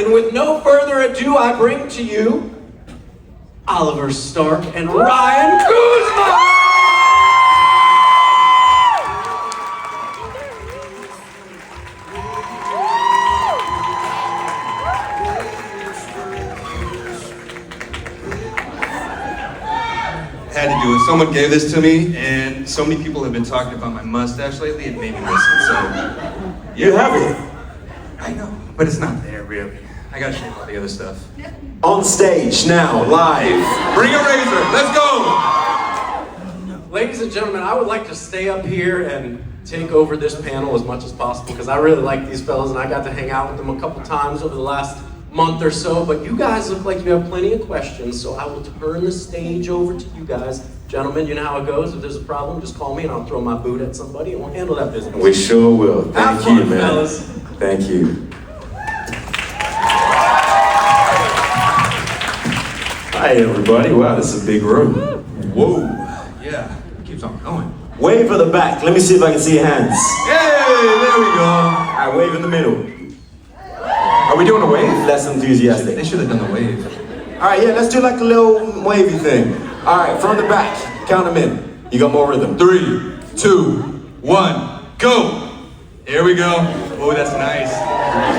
And with no further ado, I bring to you Oliver Stark and Ryan Guzman! Had to do it. Someone gave this to me, and so many people have been talking about my mustache lately, it made me listen, so... You have it. I know, but it's not there, really. I gotta shave all the other stuff. On stage, now, live. Bring a razor, let's go! Ladies and gentlemen, I would like to stay up here and take over this panel as much as possible because I really like these fellas and I got to hang out with them a couple times over the last month or so, but you guys look like you have plenty of questions, so I will turn the stage over to you guys. Gentlemen, you know how it goes. If there's a problem, just call me and I'll throw my boot at somebody and we'll handle that business. We sure will. Thank you, man. Fellas. Thank you. Hi, everybody. Wow, this is a big room. Whoa, yeah, keeps on going. Wave at the back. Let me see if I can see your hands. Hey, there we go. All right, wave in the middle. Are we doing a wave? Less enthusiastic. They should have done the wave. All right, yeah, let's do like a little wavy thing. All right, from the back, count them in. You got more rhythm. 3, 2, 1, go! Here we go. Oh, that's nice.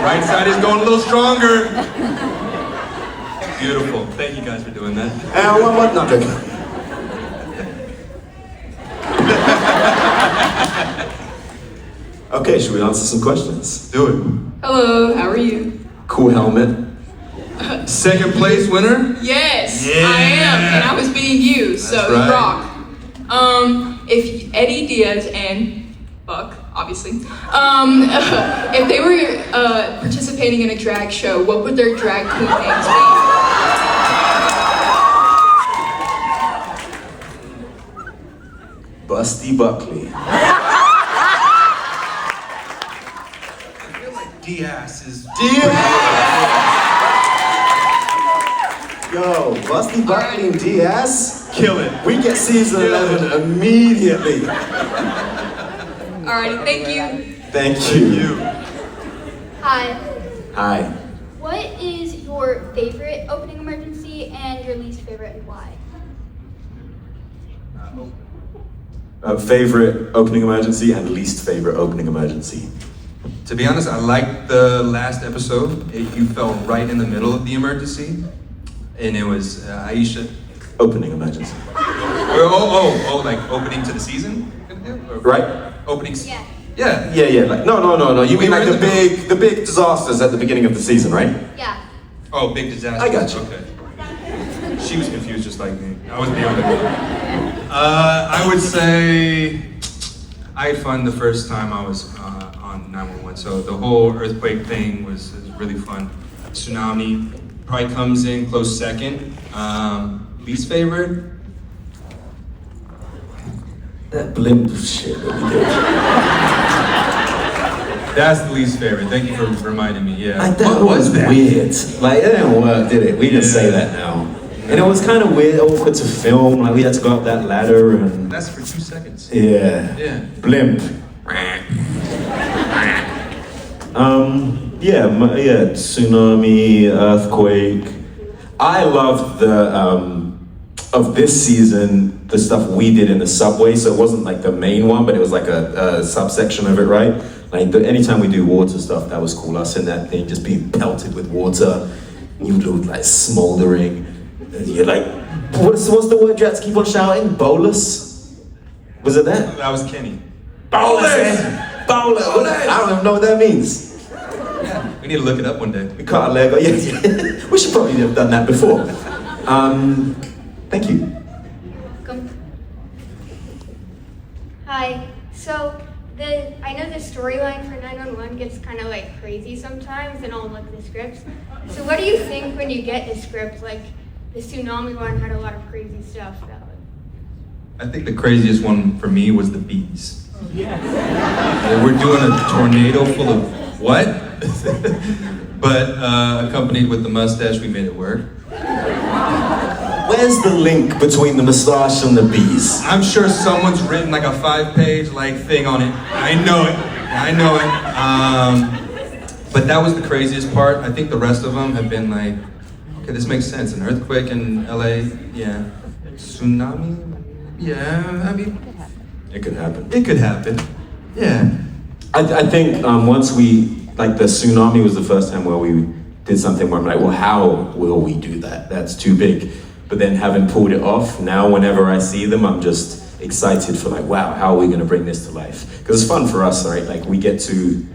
Right side is going a little stronger. Beautiful. Thank you guys for doing that. And one more, no, joking. Okay, should we answer some questions? Do it. Hello, how are you? Cool helmet. Second place winner? Yes, Yeah. I am, and I was being you, so That's you right. rock. If Eddie Diaz and Buck, obviously, if they were participating in a drag show, what would their drag queen names be? Busty Buckley. Diaz is... Yo, Busty Buckley and Diaz, Kill it. we get season Kill 11 immediately. Alrighty, thank you. Thank you. Hi. Hi. What is your favorite opening emergency and your least favorite and why? Favorite opening emergency and least favorite opening emergency. To be honest, I liked the last episode. You fell right in the middle of the emergency. And it was Aisha. Opening emergency. Like opening to the season? Right? Openings. Yeah. Yeah. Yeah, like, no. You We mean like were the in the big disasters at the beginning of the season, right? Yeah. Oh, big disaster. I got you. Okay. She was confused just like me. I was the other one. I would say I had fun the first time I was on 911. So the whole earthquake thing was really fun. Tsunami probably comes in close second. Least favorite? That blimp shit that we did. That's the least favorite. Thank you for reminding me. Yeah. Like, that What was that? weird. Like, it didn't work, did it? We just say that now. And it was kind of weird, awkward to film. Like, we had to go up that ladder and... That's for 2 seconds. Yeah. Yeah. Blimp. Yeah, tsunami, earthquake. I loved the, of this season, the stuff we did in the subway. So it wasn't like the main one, but it was like a subsection of it, right? Like anytime we do water stuff, that was cool. Us in that thing, just being pelted with water. You look like smoldering. And you're like, what's the word you had to keep on shouting? Bolus? Was it that? That was Kenny. Bolus! Bolus! I don't even know what that means. Yeah. We need to look it up one day. We cut a leg. Yeah. We should probably have done that before. Thank you. Welcome. Hi. So I know the storyline for 911 gets kind of like crazy sometimes in all like the scripts. So what do you think when you get a script like the tsunami one had a lot of crazy stuff about it? I think the craziest one for me was the bees. Yeah. We're doing a tornado full of what? But accompanied with the mustache, we made it work. Where's the link between the moustache and the bees? I'm sure someone's written like a 5-page thing on it. I know it. But that was the craziest part. I think the rest of them have been like, okay, this makes sense. An earthquake in LA, yeah. Tsunami, yeah. I mean, It could happen. it could happen. Yeah. I think once we, like the tsunami was the first time where we did something where I'm like, well, how will we do that? That's too big. But then having pulled it off, now whenever I see them, I'm just excited for like, wow, how are we gonna bring this to life? Because it's fun for us, right? Like we get to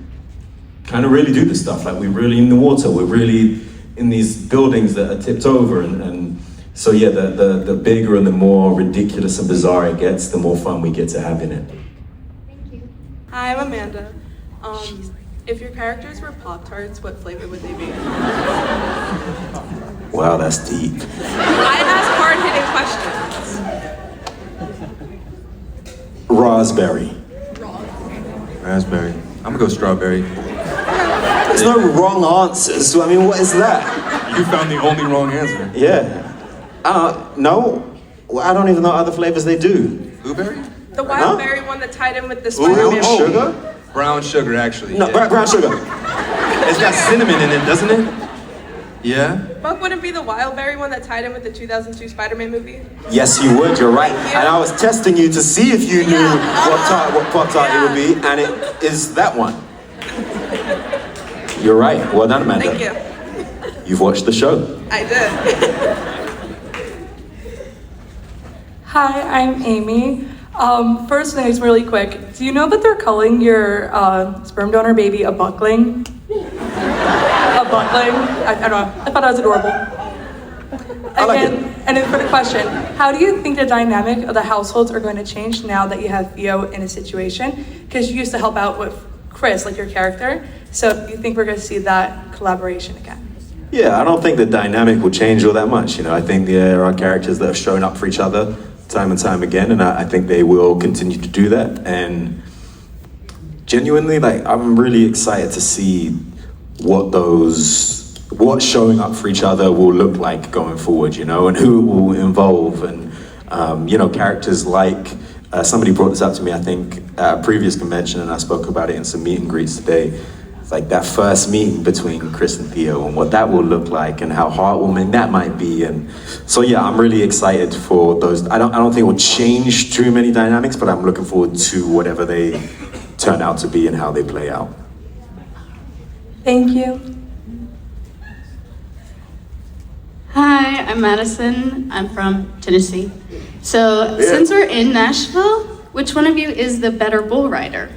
kind of really do this stuff. Like we're really in the water, we're really in these buildings that are tipped over. And so yeah, the bigger and the more ridiculous and bizarre it gets, the more fun we get to have in it. Thank you. Hi, I'm Amanda. If your characters were Pop-Tarts, what flavor would they be? Wow, that's deep. I ask hard-hitting questions. Raspberry. Raspberry. I'm gonna go strawberry. There's no wrong answers. I mean, what is that? You found the only wrong answer. Yeah. No. Well, I don't even know other flavors they do. Blueberry? The wild berry one that tied in with the Brown Spider-Man. sugar? Brown sugar, actually. No, yeah. brown sugar. It's got cinnamon in it, doesn't it? Yeah? Buck wouldn't be the wild berry one that tied in with the 2002 Spider-Man movie? Yes, you would. You're right. Thank you. And I was testing you to see if you knew what Pop-Tart it would be, and it is that one. You're right. Well done, Amanda. Thank you. You've watched the show. I did. Hi, I'm Amy. First things really quick. Do you know that they're calling your sperm donor baby a buckling? A buckling? I don't know. I thought that was adorable. I like it. And then for the question, how do you think the dynamic of the households are going to change now that you have Theo in a situation? Because you used to help out with Chris, like your character. So do you think we're going to see that collaboration again? Yeah, I don't think the dynamic will change all that much. You know, I think there are characters that have shown up for each other time and time again, and I think they will continue to do that. And genuinely, like, I'm really excited to see what showing up for each other will look like going forward, you know, and who it will involve. And, you know, characters like, somebody brought this up to me, I think, at a previous convention, and I spoke about it in some meet and greets today. It's like that first meeting between Chris and Theo and what that will look like and how heartwarming that might be. And so, yeah, I'm really excited for those. I don't think it will change too many dynamics, but I'm looking forward to whatever they turn out to be and how they play out. Thank you. Hi, I'm Madison. I'm from Tennessee. So, since we're in Nashville, which one of you is the better bull rider?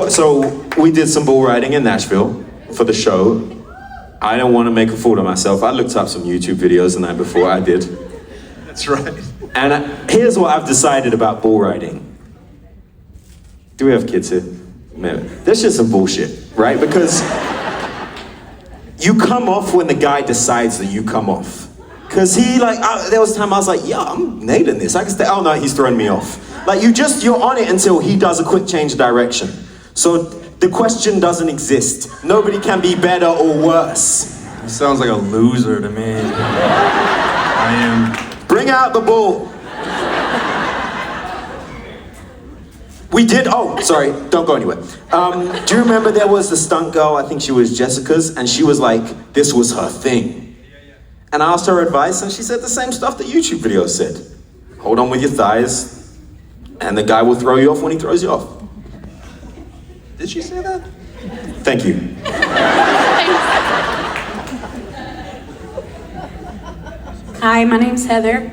So we did some bull riding in Nashville for the show. I don't want to make a fool of myself. I looked up some YouTube videos the night before I did. That's right. And here's what I've decided about bull riding. Do we have kids here? Man, that's just some bullshit, right? Because you come off when the guy decides that you come off. Because there was a time I was like, yeah, I'm nailing this. I can stay. Oh no, he's throwing me off. Like you're on it until he does a quick change of direction. So the question doesn't exist. Nobody can be better or worse. Sounds like a loser to me. I am. Bring out the bull. We did, sorry, don't go anywhere. Do you remember there was the stunt girl, I think she was Jessica's, and she was like, this was her thing. And I asked her advice, and she said the same stuff that YouTube videos said. Hold on with your thighs, and the guy will throw you off when he throws you off. Did she say that? Thank you. Hi, my name's Heather.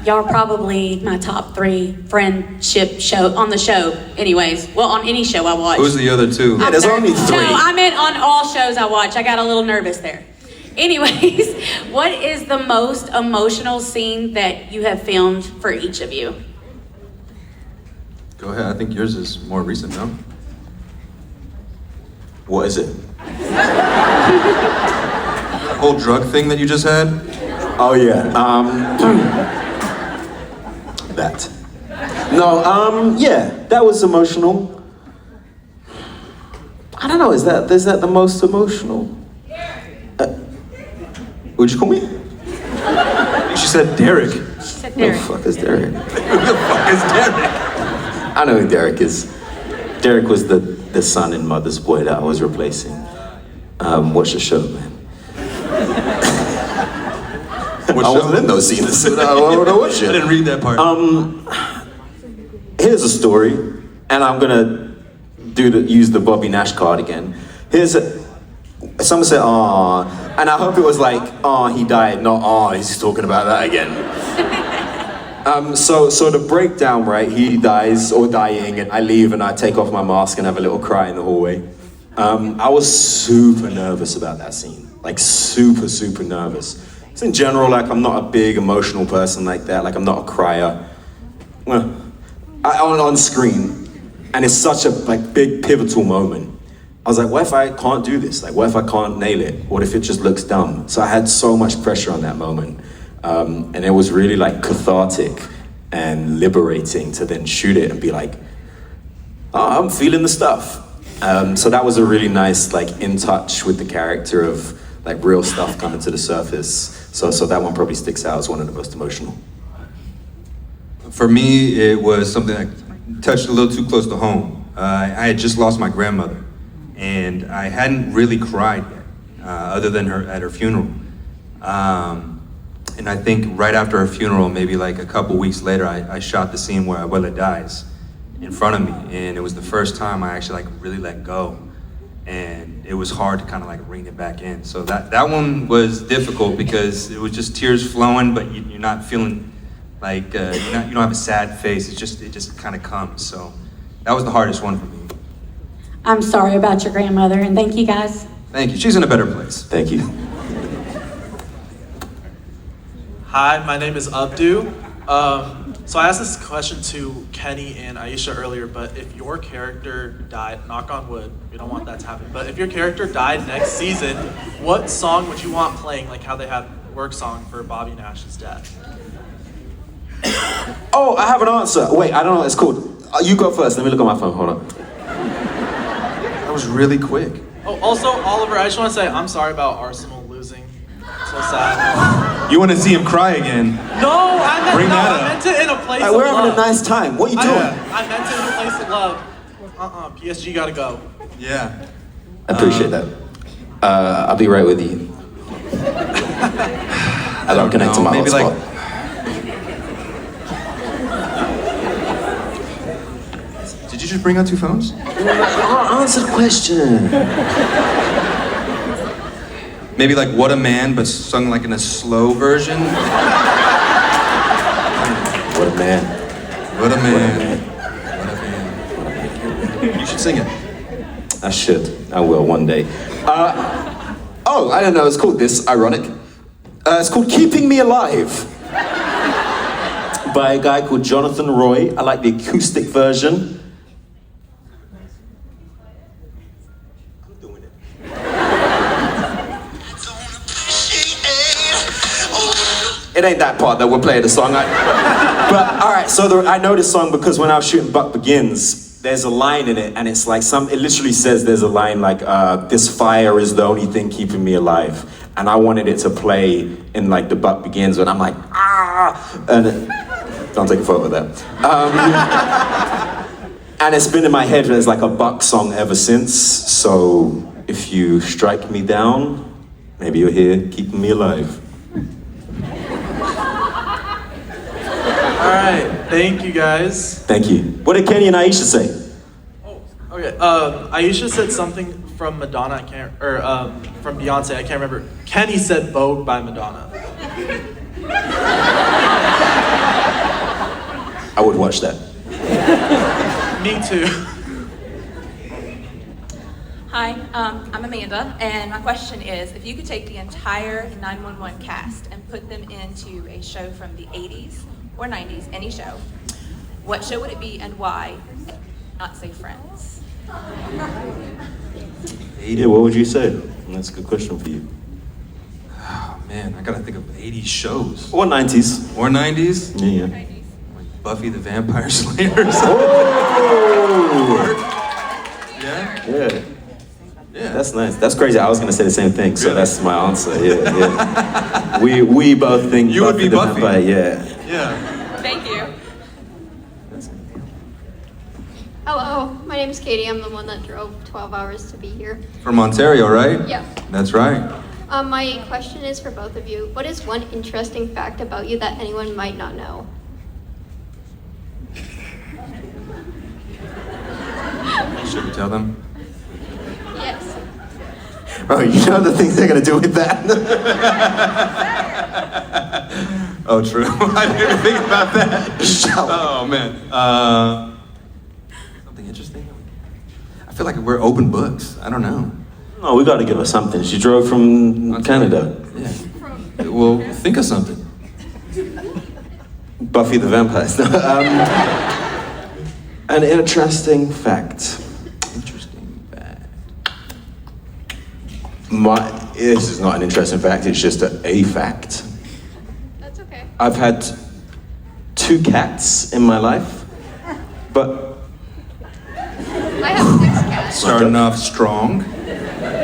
Y'all are probably my top 3 friendship show on the show. Anyways, well, on any show I watch. Who's the other 2? Yeah, there's only 3. No, I meant on all shows I watch. I got a little nervous there. Anyways, what is the most emotional scene that you have filmed for each of you? Go ahead, I think yours is more recent, no? What is it? That whole drug thing that you just had? Oh yeah, that. No, yeah, that was emotional. I don't know, is that the most emotional? What'd you call me? She said Derek. She took Who the Derek. fuck is Derek? Who the fuck is Derek? I know who Derek is. Derek was the son in Mother's Boy that I was replacing. Watch the show, man. What I show? wasn't in those scenes. I don't know what I shit. didn't read that part. Here's a story, and I'm gonna use the Bobby Nash card again. Someone said, "Aw," and I hope it was like, "Aw, he died," not "Aw, he's talking about that again." So the breakdown, right? He dies or dying, and I leave, and I take off my mask and have a little cry in the hallway. I was super nervous about that scene, like super nervous. So in general, like I'm not a big emotional person like that. Like I'm not a crier. Well, on screen, and it's such a like big pivotal moment. I was like, what if I can't do this? Like, what if I can't nail it? What if it just looks dumb? So I had so much pressure on that moment. And it was really like cathartic and liberating to then shoot it and be like, oh, I'm feeling the stuff. So that was a really nice, like in touch with the character of like real stuff coming to the surface. So that one probably sticks out as one of the most emotional. For me, it was something that touched a little too close to home. I had just lost my grandmother, and I hadn't really cried yet, other than at her funeral. And I think right after her funeral, maybe like a couple weeks later, I shot the scene where Abuela dies in front of me, and it was the first time I actually like really let go, and it was hard to kind of like rein it back in. So that one was difficult because it was just tears flowing, but you're not feeling like you don't have a sad face. It just kind of comes. So that was the hardest one for me. I'm sorry about your grandmother, and thank you guys. Thank you. She's in a better place. Thank you. Hi, my name is Abdu. So I asked this question to Kenny and Aisha earlier, but if your character died, knock on wood, we don't want that to happen, but if your character died next season, what song would you want playing, like how they had work song for Bobby Nash's death? Oh, I have an answer. Wait, I don't know what it's called. You go first. Let me look on my phone. Hold on. That was really quick. Oh, also, Oliver, I just want to say I'm sorry about Arsenal losing. So sad. You want to see him cry again? No, I meant it in a place of love. We're having a nice time. What are you doing? I meant it in a place of love. PSG gotta go. Yeah. I appreciate that. I'll be right with you. I don't connect to my maybe hotspot. like. Did you just bring out two phones? Answer the question. Maybe like What a Man, but sung like in a slow version. What a man. What a man. You should sing it. I should. I will one day. Oh, I don't know. It's called this. Ironic. It's called Keeping Me Alive. By a guy called Jonathan Roy. I like the acoustic version. It ain't that part that we're playing the song. But all right, so I know this song because when I was shooting Buck Begins, there's a line in it, and it's like it literally says there's a line like, "This fire is the only thing keeping me alive," and I wanted it to play in like the Buck Begins, and I'm like, ah, and don't take a photo of that. And it's been in my head as like a Buck song ever since. So if you strike me down, maybe you're here keeping me alive. All right, thank you guys. Thank you. What did Kenny and Aisha say? Oh, okay. Aisha said something from Madonna, from Beyonce, I can't remember. Kenny said Vogue by Madonna. I would watch that. Me too. Hi, I'm Amanda, and my question is, if you could take the entire 911 cast and put them into a show from the 80s or 90s, any show, what show would it be and why? Not say Friends. Yeah, what would you say? That's a good question for you. Oh man, I gotta think of 80s shows. Or 90s. Or 90s? Yeah. Like Buffy the Vampire Slayer. Oh! Yeah? Yeah. Yeah. That's nice. That's crazy. I was gonna say the same thing, so that's my answer. Yeah, yeah. We both think You would be Buffy. Yeah. Yeah. Thank you. Hello, my name is Katie. I'm the one that drove 12 hours to be here. From Ontario, right? Yeah. That's right. My question is for both of you. What is one interesting fact about you that anyone might not know? Should we tell them? Yes. Oh, you know the things they're gonna do with that? Oh, true. I didn't even think about that. Oh, man. Something interesting? I feel like we're open books. I don't know. Oh, we gotta give her something. She drove from Canada. Yeah. Well, think of something. Buffy the Vampire Slayer. An interesting fact. Interesting fact. This is not an interesting fact, it's just a fact. That's okay. I've had 2 cats in my life, but I have 6 cats. Starting off strong.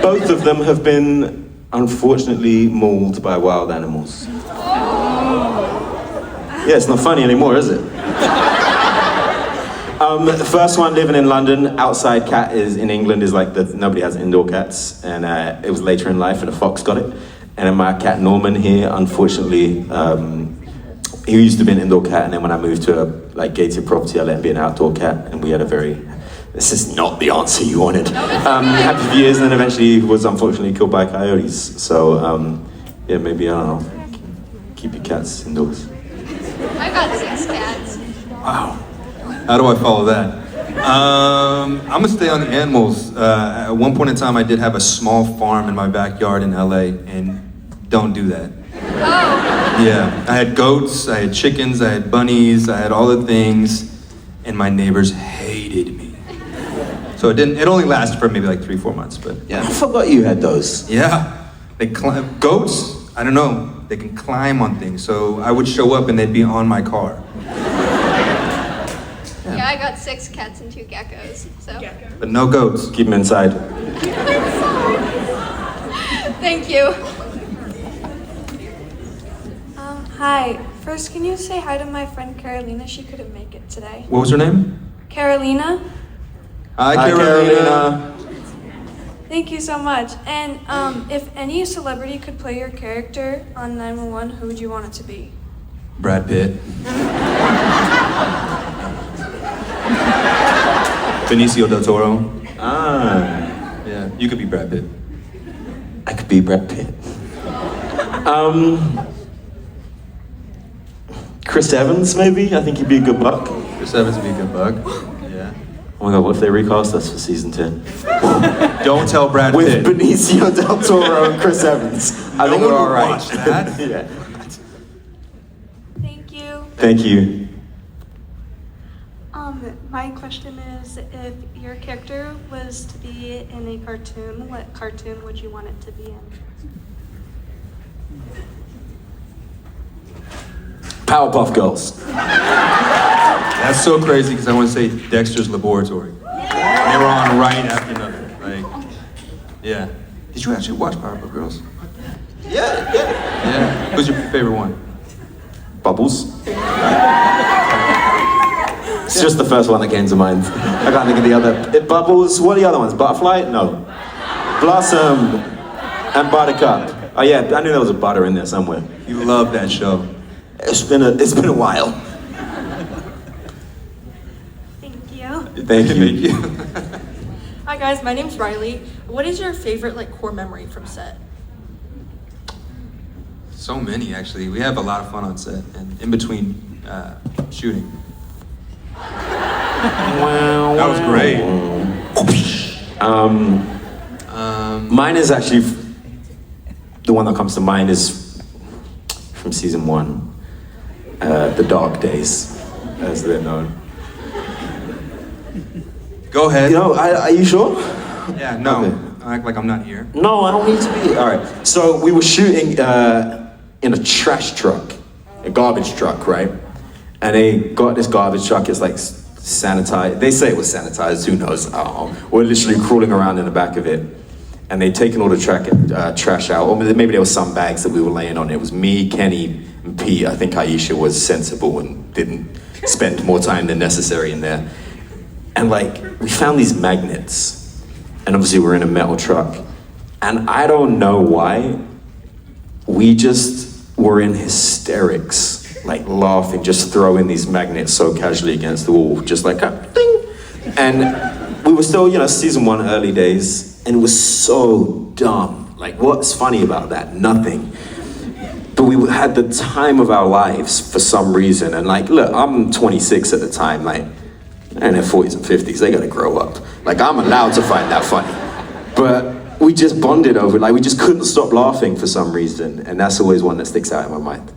both of them have been unfortunately mauled by wild animals. Yeah, it's not funny anymore, is it? The first one living in London, outside cat is in England is like nobody has indoor cats, and it was later in life and a fox got it. And then my cat Norman here, unfortunately, he used to be an indoor cat, and then when I moved to a gated property, I let him be an outdoor cat, and we had a very, this is not the answer you wanted. Happy few years, and then eventually he was unfortunately killed by coyotes. So yeah, maybe, I don't know, keep your cats indoors. I got 6 cats. Wow. How do I follow that? I'm gonna stay on the animals. At one point in time, I did have a small farm in my backyard in LA, and don't do that. Oh. Yeah, I had goats, I had chickens, I had bunnies, I had all the things, and my neighbors hated me. So it only lasted for maybe like 3-4 months, but Yeah, I forgot you had those. yeah. They climb, goats, I don't know, they can climb on things, so I would show up and they'd be on my car. Yeah, I got 6 cats and 2 geckos. So. But no goats. Keep them inside. Thank you. Hi. First, can you say hi to my friend Carolina? She couldn't make it today. What was her name? Carolina? Hi, Carolina. Thank you so much. And if any celebrity could play your character on 911, who would you want it to be? Brad Pitt. Benicio del Toro. Yeah, you could be Brad Pitt. I could be Brad Pitt. Chris Evans, maybe? I think he'd be a good buck. Chris Evans would be a good buck. Yeah. Oh my god, what if they recast us for season 10? Don't tell Brad Pitt. With Benicio del Toro and Chris Evans. I think we're alright. Watch that. Yeah. Thank you. Thank you. My question is, if your character was to be in a cartoon, what cartoon would you want it to be in? Powerpuff Girls. That's so crazy because I want to say Dexter's Laboratory. They were on right after another. Like, yeah. Did you actually watch Powerpuff Girls? Yeah. Yeah. Who's your favorite one? Bubbles. It's just the first one that came to mind. I can't think of the other. Bubbles, what are the other ones? Butterfly? No. Blossom and Buttercup. Oh yeah, I knew there was a butter in there somewhere. You love that show. It's been a while. Thank you. Thank you. Thank you. Hi guys, my name's Riley. What is your favorite core memory from set? So many, actually. We have a lot of fun on set and in between shooting. That was great. Mine is actually, the one that comes to mind is from season 1. The Dark Days, as they're known. Go ahead. You know, are you sure? Yeah, no. Okay. I act like I'm not here. No, I don't need to be. All right. So we were shooting in a trash truck, a garbage truck, right? And they got this garbage truck. It's like sanitized. They say it was sanitized. Who knows? I don't know. We're literally crawling around in the back of it, and they'd taken all the trash out. Or maybe there was some bags that we were laying on. It was me, Kenny, And Pete, I think Aisha was sensible and didn't spend more time than necessary in there. And like, we found these magnets, and obviously we're in a metal truck. And I don't know why, we just were in hysterics, like laughing, just throwing these magnets so casually against the wall, just like, ding. And we were still, season 1 early days, and it was so dumb. Like, what's funny about that? Nothing. But we had the time of our lives for some reason. And like, look, I'm 26 at the time, like, and in their 40s and 50s, they gotta grow up. Like, I'm allowed to find that funny. But we just bonded over it, like we just couldn't stop laughing for some reason. And that's always one that sticks out in my mind.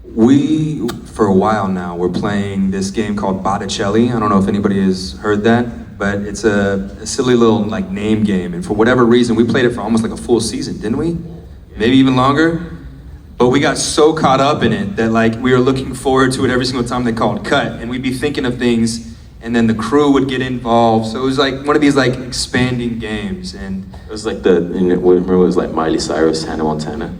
We, for a while now, we're playing this game called Botticelli. I don't know if anybody has heard that, but it's a silly little like name game. And for whatever reason, we played it for almost like a full season, didn't we? Maybe even longer. But we got so caught up in it that like we were looking forward to it every single time they called cut. And we'd be thinking of things, and then the crew would get involved. So it was like one of these like expanding games. And it was like remember it was like Miley Cyrus, Hannah Montana.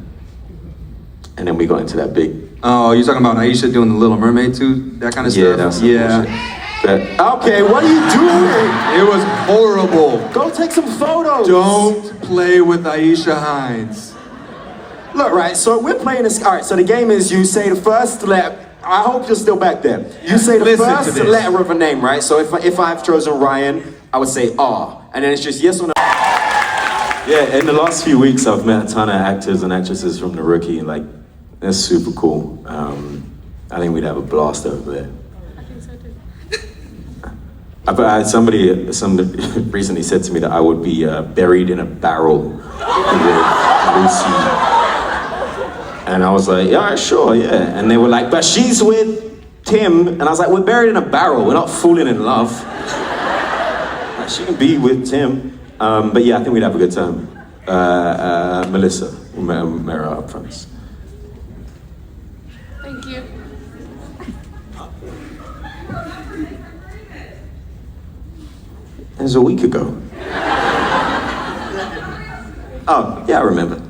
And then we got into that big. Oh, you're talking about Aisha doing the Little Mermaid too? That kind of stuff? That's Okay, what are you doing? It was horrible. Go take some photos. Don't play with Aisha Hines. Look, right, so we're playing this, all right, so the game is you say the first letter, I hope you're still back there. You say the first letter of a name, right? So if I've chosen Ryan, I would say R, and then it's just yes or no. Yeah, in the last few weeks, I've met a ton of actors and actresses from The Rookie, and like, that's super cool. I think we'd have a blast over there. I think so too. Somebody recently said to me that I would be buried in a barrel with Lucy. And I was like, yeah, sure, yeah. And they were like, but she's with Tim. And I was like, we're buried in a barrel. We're not falling in love. Like, she can be with Tim. But yeah, I think we'd have a good time. Melissa, we met her up front. Thank you. It was a week ago. Oh, yeah, I remember.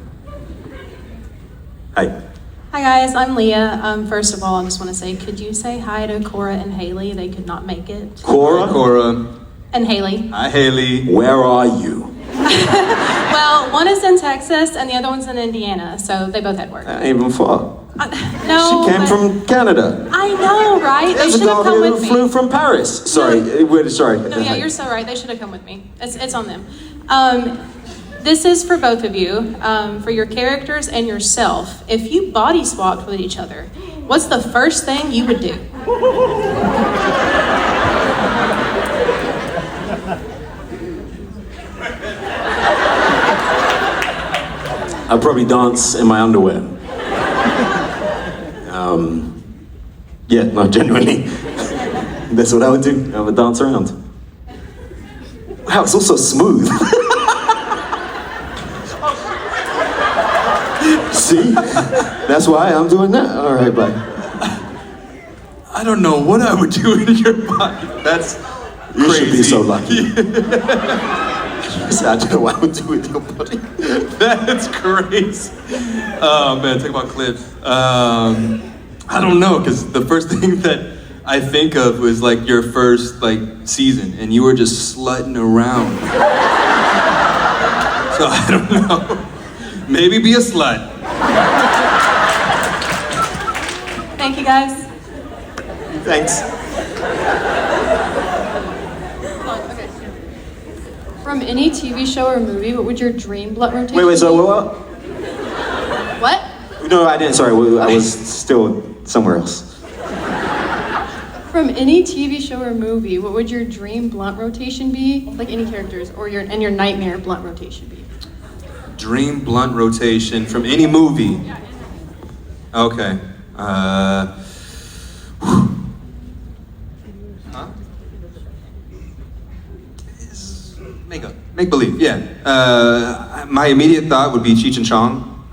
Hi. Hi guys, I'm Leah. First of all, I just want to say, could you say hi to Cora and Haley? They could not make it. Cora. And Haley. Hi, Haley. Where are you? Well, one is in Texas and the other one's in Indiana, so they both had work. Ain't even far. No, She came from Canada. I know, right? They There's a should have girl come who with me. flew from Paris. Sorry, sorry. No, yeah, you're so right. They should have come with me. It's on them. This is for both of you, for your characters and yourself. If you body swapped with each other, what's the first thing you would do? I'd probably dance in my underwear. Yeah, no, genuinely. That's what I would do. I would dance around. Wow, it's also smooth. See? That's why I'm doing that. All right, bye. I don't know what I would do in your body. That's You crazy. should be so lucky. I don't know what I would do with your body. That's crazy. Oh man, talk about clips. I don't know, because the first thing that I think of was like your first like season, and you were just slutting around. So I don't know. Maybe be a slut. Thank you, guys. Thanks. From any TV show or movie, what would your dream blunt rotation Wait, so be? what? What? No, I didn't, sorry, I was still somewhere else. From any TV show or movie, what would your dream blunt rotation be? Like any characters, or your nightmare blunt rotation be? Dream blunt rotation from any movie. Okay. Make believe, yeah. My immediate thought would be Cheech and Chong.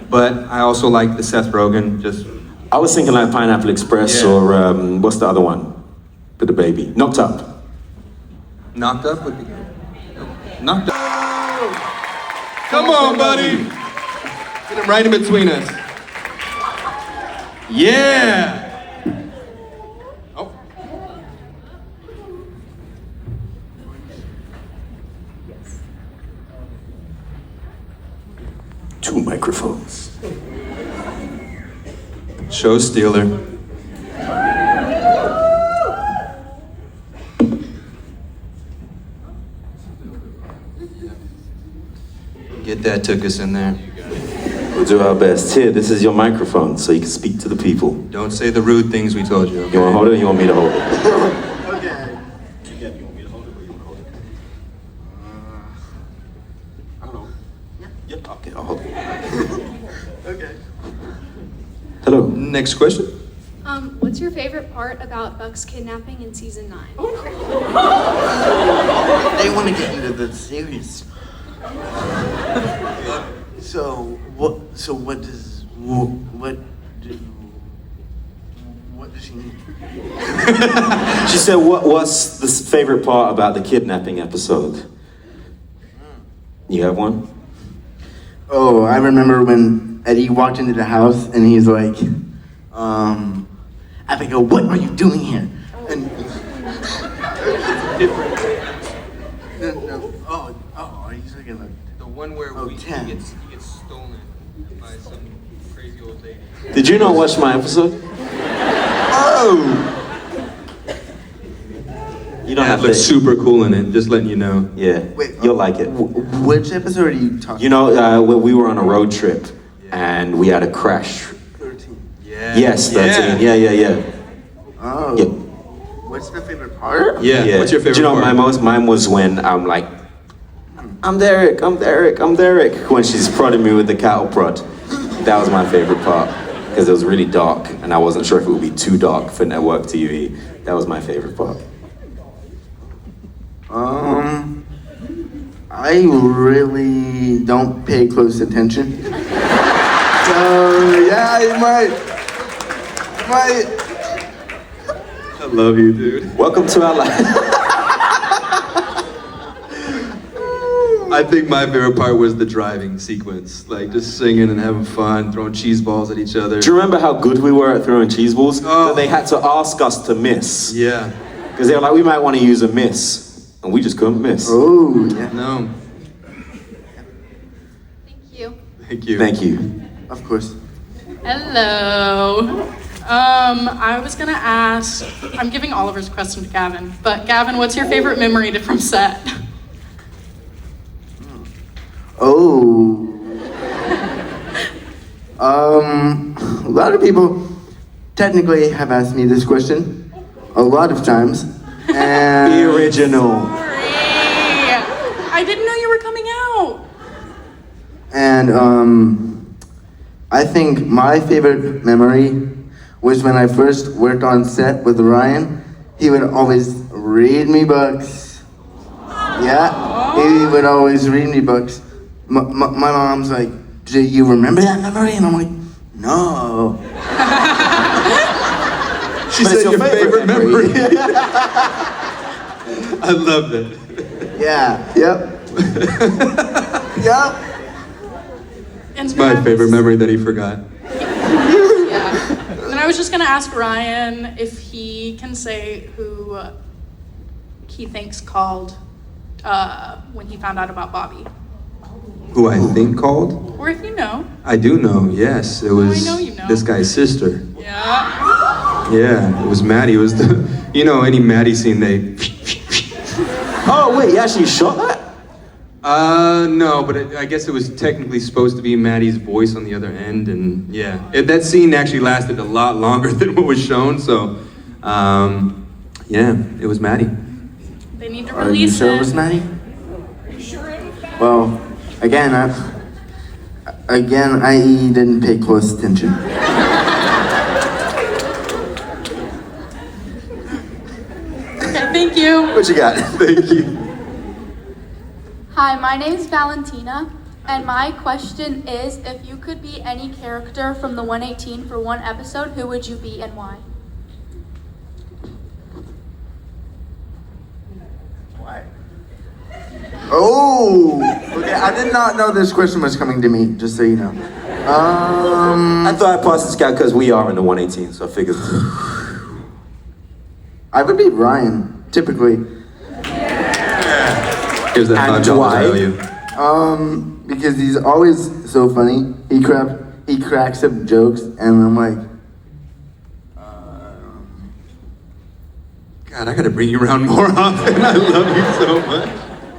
But I also like the Seth Rogen, just... I was thinking like Pineapple Express or what's the other one? With the baby. Knocked Up. Knocked Up would be good. Knocked Up. Come on, buddy. Get him right in between us. Yeah. Oh. 2 microphones. Show stealer. Get that took us in there. We'll do our best. Here, this is your microphone, so you can speak to the people. Don't say the rude things we told you. Okay? You want to hold it or you want me to hold it? Okay. Again, you want me to hold it or you want to hold it? I don't know. Yep, okay, I'll hold it. Okay. Hello. Next question. What's your favorite part about Buck's kidnapping in season 9? They want to get into the series. So what does she need? She said, what's the favorite part about the kidnapping episode? You have one? Oh, I remember when Eddie walked into the house and he's like, Abigail, what are you doing here? And different. No. Oh, are you talking about the one where he gets stolen by some crazy old lady? Did you not watch my episode? Oh! You don't have to look super cool in it, just letting you know. Yeah, Wait, you'll like it. Which episode are you talking You know, when we were on a road trip and we had a crash. 13. Yeah. Yes, 13. Yeah. Oh. Yeah. What's the favorite part? Yeah. What's your favorite Do you know part? mine was when I'm like, I'm Derek. When she's prodding me with the cattle prod. That was my favorite part because it was really dark and I wasn't sure if it would be too dark for network TV. That was my favorite part. I really don't pay close attention. So yeah, you might. I love you, dude. Welcome to our life. I think my favorite part was the driving sequence, like just singing and having fun, throwing cheese balls at each other. Do you remember how good we were at throwing cheese balls? That they had to ask us to miss. Yeah. Because they were like, we might want to use a miss. And we just couldn't miss. Oh, yeah. No. Thank you. Thank you. Thank you. Of course. Hello. I was gonna ask, I'm giving Oliver's question to Gavin, but Gavin, what's your favorite memory from set? Oh. A lot of people technically have asked me this question a lot of times. And The original. Sorry. I didn't know you were coming out. And I think my favorite memory was when I first worked on set with Ryan. He would always read me books. Yeah, he would always read me books. My mom's like, do you remember that memory? And I'm like, no. She said your favorite memory. I love that. Yeah, yep. Yep. It's my favorite memory that he forgot. Yeah. And I was just gonna ask Ryan if he can say who he thinks called when he found out about Bobby. Who I think called? Or if you know. I do know, yes. It was I know you know. this guy's sister. Yeah. Yeah, it was Maddie. It was the, any Maddie scene they... Oh, wait, you actually shot that? No, but I guess it was technically supposed to be Maddie's voice on the other end, and yeah. That scene actually lasted a lot longer than what was shown, so, yeah, it was Maddie. They need to Are you release sure it. it was Maddie? Well, again, I didn't pay close attention. Okay, thank you. What you got? Thank you. Hi, my name is Valentina, and my question is, if you could be any character from the 118 for one episode, who would you be and why? Why? Oh! Okay, I did not know this question was coming to me, just so you know. I thought I passed the scout because we are in the 118, so I figured. I would be Ryan, typically. Here's that And $5 why? value. Because he's always so funny. He cracks up jokes, and I'm like, God, I gotta bring you around more often. I love you so much.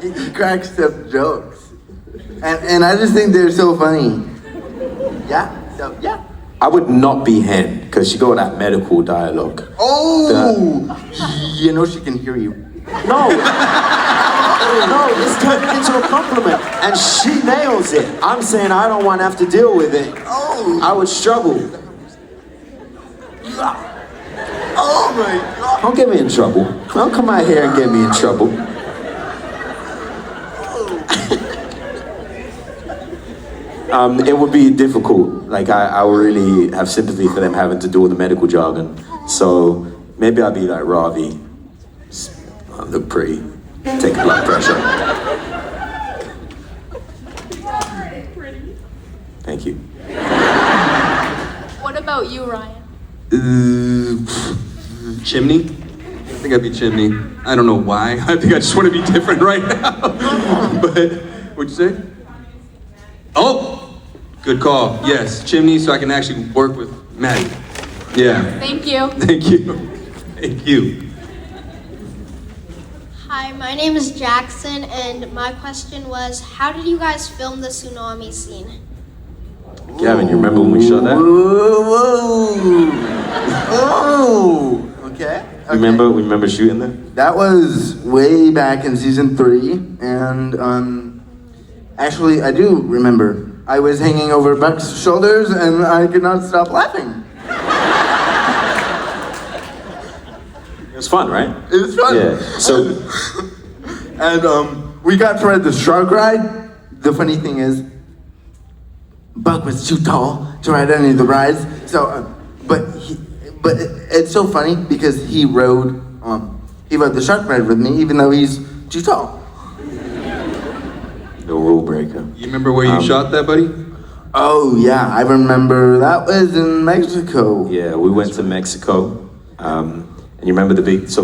he cracks up jokes, and I just think they're so funny. Yeah. So yeah. I would not be Hen because she got that medical dialogue. Oh, you know she can hear you. No, it's turned into a compliment, and she nails it. I'm saying I don't want to have to deal with it. Oh, I would struggle. oh my God. Don't get me in trouble. Don't come out here and get me in trouble. It would be difficult. Like I would really have sympathy for them having to do with the medical jargon. So maybe I'd be like Ravi. Look pretty. Take blood pressure. Thank you. What about you, Ryan? Chimney? I think I'd be Chimney. I don't know why. I think I just want to be different right now. But, what'd you say? Oh! Good call. Yes, Chimney, so I can actually work with Maddie. Yeah. Thank you. Thank you. Thank you. Hi, my name is Jackson, and my question was, how did you guys film the tsunami scene? Gavin, you remember when we shot that? Oh, okay. Remember shooting that? That was way back in season 3, and actually I do remember. I was hanging over Buck's shoulders, and I could not stop laughing. It was fun, right? It was fun. Yeah. So, and we got to ride the shark ride. The funny thing is, Buck was too tall to ride any of the rides. So, but it's so funny because he rode the shark ride with me, even though he's too tall. the rule breaker. You remember where you shot that, buddy? Oh yeah, I remember. That was in Mexico. Yeah, we went to Mexico. And you remember the big, so